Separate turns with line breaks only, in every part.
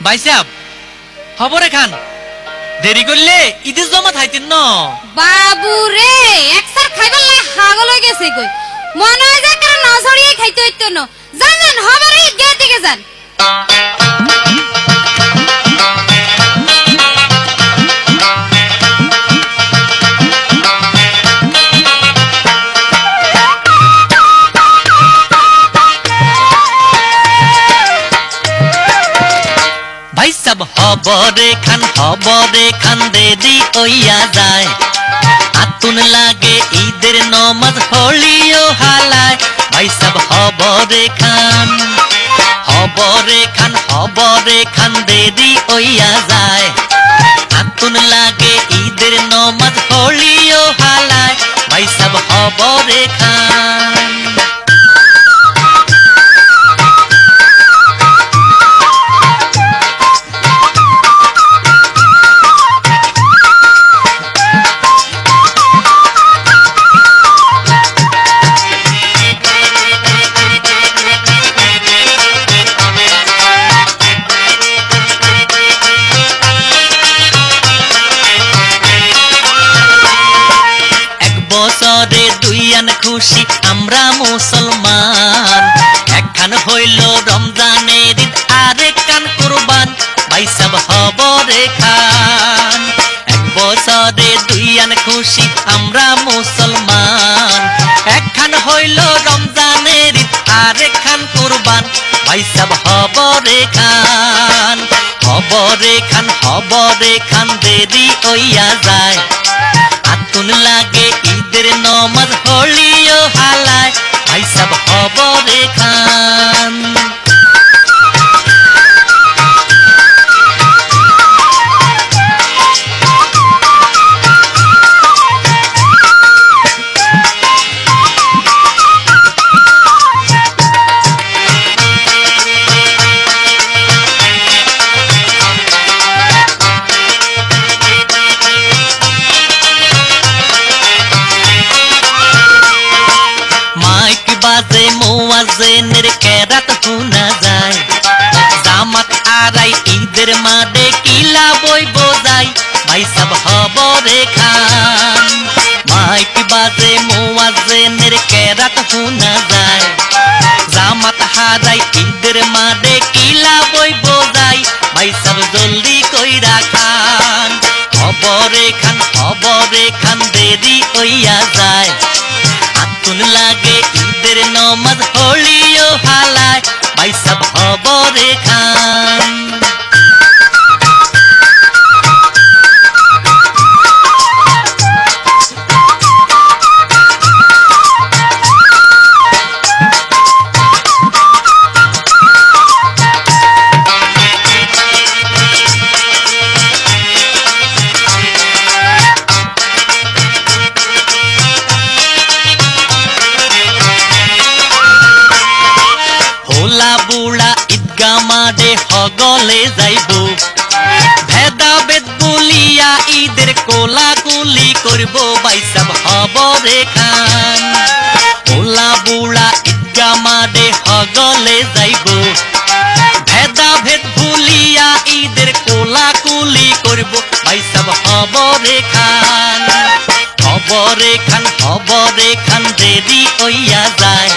ভাই সাহেব খবরে খান দেরি করলে ঈদের জমা খাইতেন না
বাবু রে একসার খাইবার লাই হাগল হয়ে গেছে কই মনে হয় যে কারণ না ছড়িয়ে খাইতে হইতো না জানেন খবরে ঈদ গিয়ে দিকে যান
ভাই সাহেব খবরে খান দেরি হইয়া যায় আতুন লাগে ঈদের নমাজ হলিও হালায় ভাই সাহেব খবরে খান দেরি হইয়া যায় আতুন লাগে ঈদের নমাজ হলিও হালায় ভাই সাহেব খবরে খান বছরে দুইয়ান খুশি আমরা মুসলমান একখান হইল রমজানের ঈদ আরেকখান কুরবান ভাই সাহেব খবরে খান এক বছরে দুইয়ান খুশি আমরা মুসলমান একখান হইল রমজানের ঈদ আরেকখান কুরবান ভাই সাহেব খবরে খান দেরি হইয়া যায় আতুন লাগে ঈদের নমাজ হলিও হালায় ভাই সাহেব খবরে খান বাজে মুয়াজ্জিনের কেরাত শোনা যায় জামাত আরাই ঈদের মাঠে কিলা বই বোঝাই ভাই সাহেব খবরে খান মাইক বাজে মুয়াজ্জিনের কেরাত শোনা যায় জামাত হারাই ঈদের মাঠে কিলা বই বোঝাই ভাই সাহেব জলদি কইরা খান খবরে খান দেরি হইয়া যায় আতুন লাগে ঈদের নমাজ হলিও হালায় ভাই সাহেব খবরে খান বুড়া ঈদগা মাঠে হগলে যাইব ভেদাভেদ বলিয়া ঈদের কোলাকুলি করব ভাই সাহেব খবরে খান বুড়া ঈদগা মাঠে হগলে যাইব ভেদাভেদ ভুলিয়া ঈদের কোলাকুলি করব ভাই সাহেব খবরে খান দেরি হইয়া যায়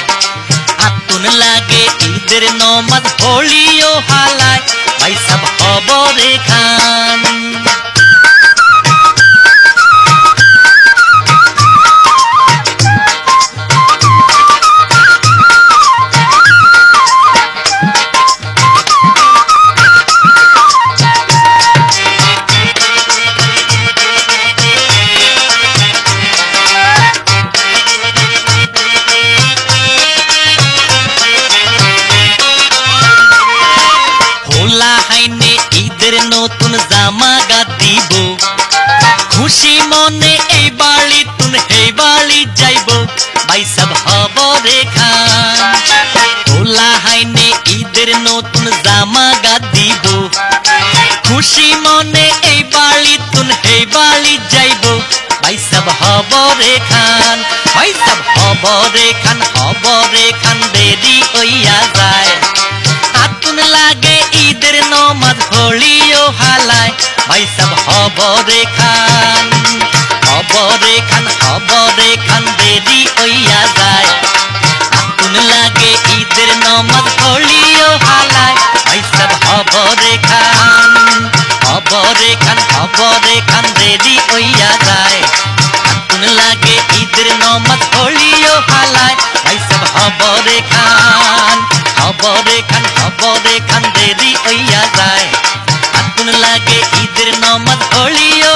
আতুন লাগে ঈদের নমাজ হলিও হালায় ভাই সাহেব খবরে খান ঈদের নতুন জামা গা দিব খুশি মনে এই বাড়ি তুন এই বাড়ি যাইব ভাই সাহেব খবরে খান তোলা হাইনে ঈদের নতুন জামা গা দিব খুশি মনে এই বাড়ি তুন এই বাড়ি যাইব ভাই সাহেব খবরে খান দেরি হইয়া যায় আতুন লাগে ঈদের ঈদের নমাজ হলিও হালায় ভাই সব হবরে খান দেরি হইয়া যায় আতুন লাগে ঈদের নমাজ হলিও হালায় ভাই সব হবরে খান দেরি হইয়া যায় আতুন লাগে ঈদের নমাজ হলিও হালায় ভাই সব হবরে খান দেরি হইয়া যায় আতুন লাগে ঈদের নমাজ হলিও